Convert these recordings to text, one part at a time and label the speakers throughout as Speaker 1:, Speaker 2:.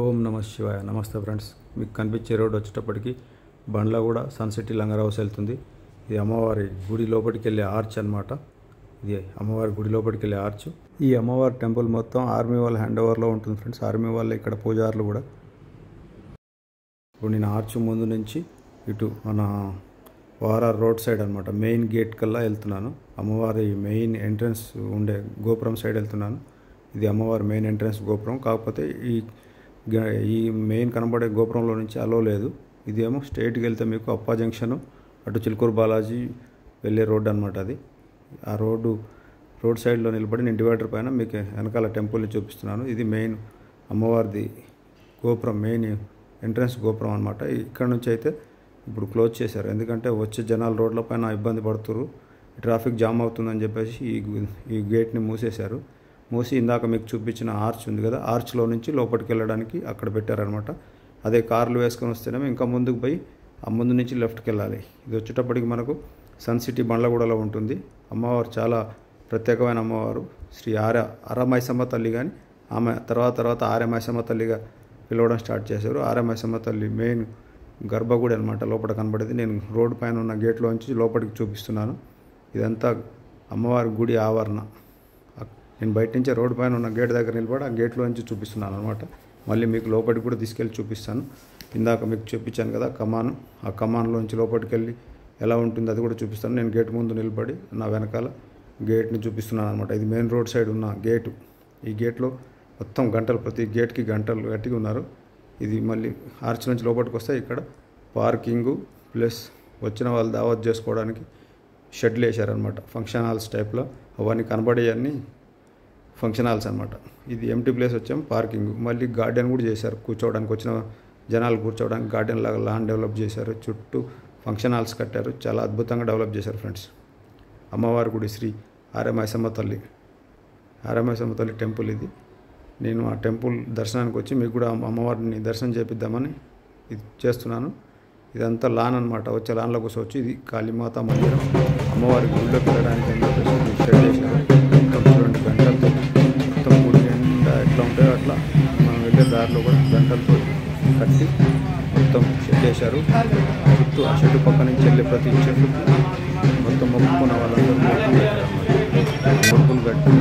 Speaker 1: ఓం నమ శివాయ. నమస్తే ఫ్రెండ్స్. మీకు కనిపించే రోడ్ వచ్చేటప్పటికి బండ్ల కూడా సన్ సిటీ లంగర్ హౌస్ వెళ్తుంది. ఇది అమ్మవారి గుడి లోపలికి వెళ్ళే ఆర్చ్ అనమాట. ఇది అమ్మవారి గుడి లోపలికి వెళ్ళే ఆర్చ్. ఈ అమ్మవారి టెంపుల్ మొత్తం ఆర్మీ వాళ్ళ హ్యాండ్ ఓవర్లో ఉంటుంది ఫ్రెండ్స్. ఆర్మీ వాళ్ళే ఇక్కడ పూజారులు కూడా. ఇప్పుడు నేను ఆర్చ్ ముందు నుంచి ఇటు మన వారార్ రోడ్ సైడ్ అనమాట మెయిన్ గేట్ కల్లా వెళ్తున్నాను. అమ్మవారి మెయిన్ ఎంట్రన్స్ ఉండే గోపురం సైడ్ వెళ్తున్నాను. ఇది అమ్మవారి మెయిన్ ఎంట్రన్స్ గోపురం. కాకపోతే ఈ మెయిన్ కనబడే గోపురంలో నుంచి అలో లేదు. ఇదేమో స్ట్రైట్కి వెళ్తే మీకు అప్పా జంక్షన్ అటు చిలుకూరు బాలాజీ వెళ్ళే రోడ్ అనమాట. అది ఆ రోడ్ సైడ్లో నిలబడి నేను డివైడర్ పైన మీకు వెనకాల టెంపుల్ని చూపిస్తున్నాను. ఇది మెయిన్ అమ్మవారిది గోపురం, మెయిన్ ఎంట్రన్స్ గోపురం అనమాట. ఇక్కడ నుంచి అయితే ఇప్పుడు క్లోజ్ చేశారు, ఎందుకంటే వచ్చే జనాలు రోడ్ల పైన ఇబ్బంది పడుతున్నారు, ట్రాఫిక్ జామ్ అవుతుందని చెప్పేసి ఈ గేట్ని మూసేశారు. మూసి ఇందాక మీకు చూపించిన ఆర్చ్ ఉంది కదా, ఆర్చ్లో నుంచి లోపలికి వెళ్ళడానికి అక్కడ పెట్టారనమాట. అదే కార్లు వేసుకొని వస్తేనేమో ఇంకా ముందుకు పోయి ఆ ముందు నుంచి లెఫ్ట్కి వెళ్ళాలి. ఇది వచ్చేటప్పటికి మనకు సన్ సిటీ బండ్లగూడలో ఉంటుంది. అమ్మవారు చాలా ప్రత్యేకమైన అమ్మవారు. శ్రీ ఆర్యమైసమ్మ తల్లి, కానీ ఆమె తర్వాత ఆర్యమైసమ్మ తల్లిగా పిలవడం స్టార్ట్ చేశారు. ఆర్యమైసమ్మ తల్లి మెయిన్ గర్భగుడి అనమాట లోపల కనబడేది. నేను రోడ్డు పైన ఉన్న గేట్లోంచి లోపలికి చూపిస్తున్నాను. ఇదంతా అమ్మవారి గుడి ఆవరణ. నేను బయట నుంచే రోడ్డు పైన ఉన్న గేట్ దగ్గర నిలబడి ఆ గేట్లో నుంచి చూపిస్తున్నాను అనమాట. మళ్ళీ మీకు లోపలికి కూడా తీసుకెళ్ళి చూపిస్తాను. ఇందాక మీకు చూపించాను కదా కమాను, ఆ కమాన్లోంచి లోపలికి వెళ్ళి ఎలా ఉంటుంది అది కూడా చూపిస్తాను. నేను గేట్ ముందు నిలబడి నా వెనకాల గేట్ని చూపిస్తున్నాను అనమాట. ఇది మెయిన్ రోడ్ సైడ్ ఉన్న గేటు. ఈ గేట్లో మొత్తం గంటలు, ప్రతి గేట్కి గంటలు కట్టిగా ఉన్నారు. ఇది మళ్ళీ ఆర్చ్ నుంచి లోపలికి వస్తే ఇక్కడ పార్కింగు ప్లస్ వచ్చిన వాళ్ళు దావత్ చేసుకోవడానికి షెడ్లు వేశారనమాట. ఫంక్షన్ హాల్స్ టైప్లో అవన్నీ కనబడేవన్నీ ఫంక్షన్ హాల్స్ అనమాట. ఇది ఎంటీ ప్లేస్ వచ్చాము పార్కింగ్. మళ్ళీ గార్డెన్ కూడా చేశారు, కూర్చోవడానికి వచ్చిన జనాలు కూర్చోవడానికి గార్డెన్ లాగా లాన్ డెవలప్ చేశారు. చుట్టూ ఫంక్షన్ హాల్స్ కట్టారు. చాలా అద్భుతంగా డెవలప్ చేశారు ఫ్రెండ్స్. అమ్మవారి గుడి శ్రీ ఆర్యమైసమ్మ తల్లి టెంపుల్ ఇది. నేను ఆ టెంపుల్ దర్శనానికి వచ్చి మీకు కూడా అమ్మవారిని దర్శనం చేపిద్దామని ఇది చేస్తున్నాను. ఇదంతా లాన్ అనమాట. వచ్చే లాన్లో కూర్చోవచ్చు. ఇది కాళీమాత మందిరం. అమ్మవారి గుడిలోకి వెళ్ళడానికి షెడ్ చేశారు. చూడండి గంటలతో మొత్తం గుడి నిండా ఎట్లా ఉంటాయో అట్లా మనం వెళ్ళే దారిలో కూడా గంటలతో కట్టి మొత్తం షెడ్ వేశారు. చుట్టూ ఆ షెడ్ పక్క నుంచి వెళ్ళే ప్రతి చెట్టు మొత్తం మొక్కుకున్న వాళ్ళందరూ మొక్కులు కట్టి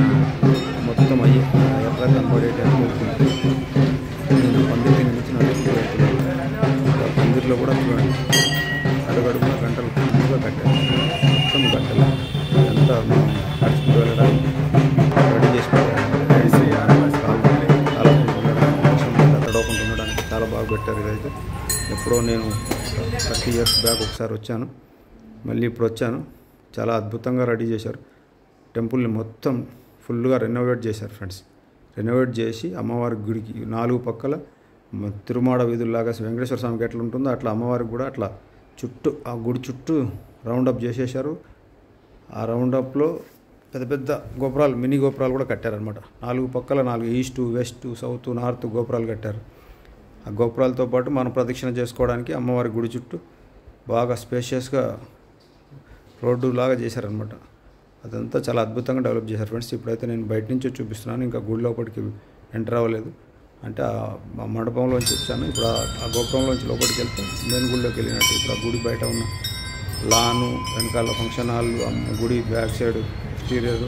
Speaker 1: మొత్తం అయ్యి ఎట్లా కనబడేటట్టు మొక్కులు. నేను పందిరి నుంచి పందిరిలో కూడా చూడండి అడుగడుగున గంటలు ఫుల్గా కట్టారు. మొత్తం గంటలు ఎంత మనం నడుచుకుంటూ వెళ్ళడానికి రెడీ చేసి తడవకుండా ఉండడానికి చాలా బాగా పెట్టారు. ఇదైతే ఎప్పుడో నేను 30 years బ్యాక్ ఒకసారి వచ్చాను, మళ్ళీ ఇప్పుడు వచ్చాను. చాలా అద్భుతంగా రెడీ చేశారు. టెంపుల్ని మొత్తం ఫుల్గా రెనోవేట్ చేశారు ఫ్రెండ్స్. రెనోవేట్ చేసి అమ్మవారి గుడికి 4 పక్కల తిరుమాడ వీధుల్లాగా వెంకటేశ్వర స్వామికి ఎట్లా ఉంటుందో అట్లా అమ్మవారికి కూడా అట్లా చుట్టూ ఆ గుడి చుట్టూ రౌండప్ చేసేసారు. ఆ రౌండప్లో పెద్ద పెద్ద గోపురాలు, మినీ గోపురాలు కూడా కట్టారనమాట. 4 పక్కల 4 ఈస్ట్, వెస్ట్, సౌత్, నార్త్ గోపురాలు కట్టారు. ఆ గోపురాలతో పాటు మనం ప్రదక్షిణ చేసుకోవడానికి అమ్మవారి గుడి చుట్టూ బాగా స్పేషియస్గా రోడ్డు లాగా చేశారనమాట. అదంతా చాలా అద్భుతంగా డెవలప్ చేశారు ఫ్రెండ్స్. ఇప్పుడైతే నేను బయట నుంచి చూపిస్తున్నాను, ఇంకా గుడి లోపలికి ఎంటర్ అవ్వలేదు. అంటే ఆ మండపంలోంచి వచ్చాను. ఇప్పుడు ఆ గోపురంలోంచి లోపలికి వెళ్తే మెయిన్ గుడిలోకి వెళ్ళినట్టు. ఇప్పుడు ఆ గుడి బయట ఉన్న లాను, వెనకాల ఫంక్షన్ హాల్, గుడి back side exterior,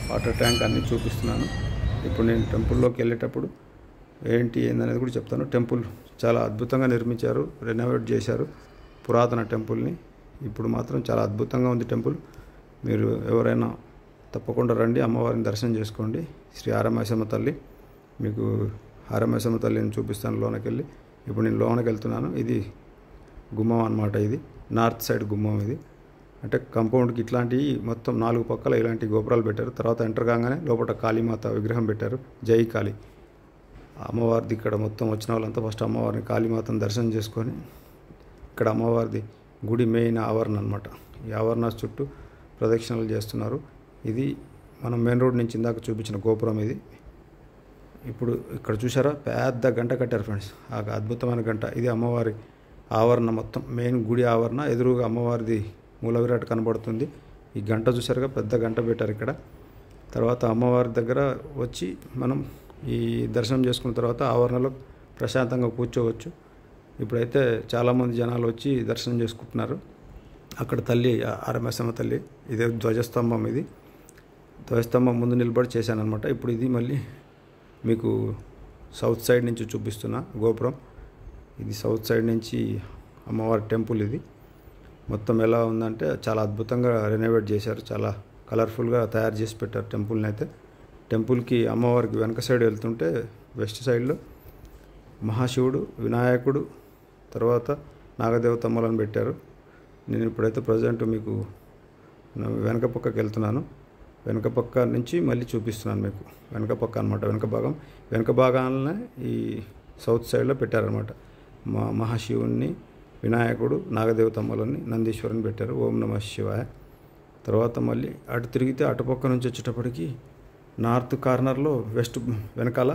Speaker 1: water tank అన్నీ చూపిస్తున్నాను. ఇప్పుడు నేను టెంపుల్లోకి వెళ్ళేటప్పుడు ఏందనేది కూడా చెప్తాను. టెంపుల్ చాలా అద్భుతంగా నిర్మించారు, రెనోవేట్ చేశారు పురాతన టెంపుల్ని. ఇప్పుడు మాత్రం చాలా అద్భుతంగా ఉంది టెంపుల్. మీరు ఎవరైనా తప్పకుండా రండి, అమ్మవారిని దర్శనం చేసుకోండి. శ్రీ ఆర్యమైసమ్మ తల్లి. మీకు ఆర్యమైసమ్మ తల్లిని చూపిస్తాను లోనకి వెళ్ళి. ఇప్పుడు నేను లోనకి వెళ్తున్నాను. ఇది గుమ్మం అనమాట. ఇది నార్త్ సైడ్ గుమ్మం. ఇది అంటే కాంపౌండ్కి ఇట్లాంటివి మొత్తం 4 పక్కల ఇలాంటి గోపురాలు పెట్టారు. తర్వాత ఎంటర్ కాగానే లోపల కాళీమాత విగ్రహం పెట్టారు. జై కాళీ అమ్మవారిది. ఇక్కడ మొత్తం వచ్చిన వాళ్ళంతా ఫస్ట్ అమ్మవారిని కాళీమాతను దర్శనం చేసుకొని ఇక్కడ అమ్మవారిది గుడి మెయిన్ ఆవరణ అనమాట. ఈ ఆవరణ చుట్టూ ప్రదక్షిణలు చేస్తున్నారు. ఇది మనం మెయిన్ రోడ్ నుంచి ఇందాక చూపించిన గోపురం ఇది. ఇప్పుడు ఇక్కడ చూసారా పెద్ద గంట కట్టారు ఫ్రెండ్స్. ఆ అద్భుతమైన గంట. ఇది అమ్మవారి ఆవరణ, మొత్తం మెయిన్ గుడి ఆవరణ. ఎదురుగా అమ్మవారిది మూల విరాట్ కనబడుతుంది. ఈ గంట చూసారుగా, పెద్ద గంట పెట్టారు ఇక్కడ. తర్వాత అమ్మవారి దగ్గర వచ్చి మనం ఈ దర్శనం చేసుకున్న తర్వాత ఆవరణలో ప్రశాంతంగా కూర్చోవచ్చు. ఇప్పుడైతే చాలామంది జనాలు వచ్చి దర్శనం చేసుకుంటున్నారు. అక్కడ తల్లి ఆరమేసమ్మ తల్లి, ఇదే ధ్వజస్తంభం. ఇది ధ్వజస్తంభం ముందు నిలబడి చేశాను అనమాట. ఇప్పుడు ఇది మళ్ళీ మీకు సౌత్ సైడ్ నుంచి చూపిస్తున్నా గోపురం. ఇది సౌత్ సైడ్ నుంచి అమ్మవారి టెంపుల్. ఇది మొత్తం ఎలా ఉందంటే చాలా అద్భుతంగా రెనోవేట్ చేశారు, చాలా కలర్ఫుల్గా తయారు చేసి పెట్టారు టెంపుల్ని. అయితే టెంపుల్కి అమ్మవారికి వెనక సైడ్ వెళ్తుంటే వెస్ట్ సైడ్లో మహాశివుడు, వినాయకుడు, తర్వాత నాగదేవతమ్మలను పెట్టారు. నేను ఇప్పుడైతే ప్రజెంట్ మీకు వెనక పక్కకి వెళ్తున్నాను. వెనక పక్క నుంచి మళ్ళీ చూపిస్తున్నాను మీకు. వెనక పక్క అనమాట, వెనక భాగాలనే ఈ సౌత్ సైడ్లో పెట్టారనమాట. మహాశివుణ్ణి, వినాయకుడు, నాగదేవతమ్మలని, నందీశ్వరుని పెట్టారు. ఓం నమః శివాయ. తర్వాత మళ్ళీ అటు తిరిగితే అటుపక్క నుంచి వచ్చేటప్పటికి నార్త్ కార్నర్లో వెస్ట్ వెనకాల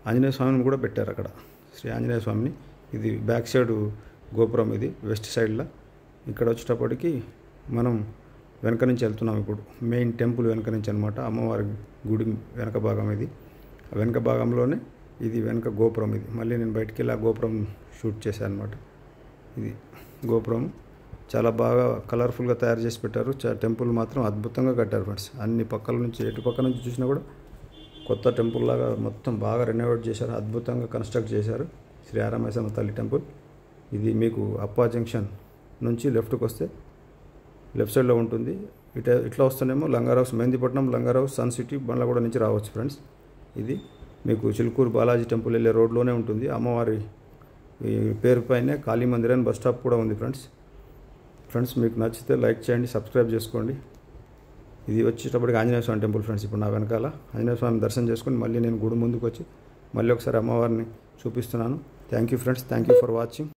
Speaker 1: ఆంజనేయ స్వామిని కూడా పెట్టారు. అక్కడ శ్రీ ఆంజనేయ స్వామిని. ఇది బ్యాక్ సైడ్ గోపురం, ఇది వెస్ట్ సైడ్లో. ఇక్కడ వచ్చేటప్పటికి మనం వెనక నుంచి వెళ్తున్నాం. ఇప్పుడు మెయిన్ టెంపుల్ వెనక నుంచి అనమాట, అమ్మవారి గుడి వెనక భాగం ఇది. వెనక భాగంలోనే ఇది వెనక గోపురం. ఇది మళ్ళీ నేను బయటికి వెళ్ళి ఆ గోపురం షూట్ చేశాను అనమాట. ఇది గోపురం చాలా బాగా కలర్ఫుల్గా తయారు చేసి పెట్టారు. టెంపుల్ మాత్రం అద్భుతంగా కట్టారు ఫ్రెండ్స్. అన్ని పక్కల నుంచి, ఎటు పక్క నుంచి చూసినా కూడా కొత్త టెంపుల్ లాగా మొత్తం బాగా రెనోవేట్ చేశారు, అద్భుతంగా కన్స్ట్రక్ట్ చేశారు శ్రీ ఆరమేసమ్మ తల్లి టెంపుల్. ఇది మీకు అప్పా జంక్షన్ నుంచి లెఫ్ట్కి వస్తే లెఫ్ట్ సైడ్లో ఉంటుంది. ఇట్లా వస్తేనేమో లంగారావు, మెహందీపట్నం, లంగారావు, సన్ సిటీ, బండ్లగూడ నుంచి రావచ్చు ఫ్రెండ్స్. ఇది మీకు చిలుకూరు బాలాజీ టెంపుల్ వెళ్ళే రోడ్లోనే ఉంటుంది. అమ్మవారి ఈ పేరు పైనే కాళీ మందిర్ అని బస్ స్టాప్ కూడా ఉంది ఫ్రెండ్స్. మీకు నచ్చితే లైక్ చేయండి, సబ్స్క్రైబ్ చేసుకోండి. ఇది వచ్చేటప్పటికి ఆంజనేయ స్వామి టెంపుల్ ఫ్రెండ్స్. ఇప్పుడు నా వెనకాల ఆంజనేయ స్వామి దర్శనం చేసుకొని మళ్ళీ నేను గుడి ముందుకు వచ్చి మళ్ళీ ఒకసారి అమ్మవారిని చూపిస్తున్నాను. Thank you friends, thank you for watching.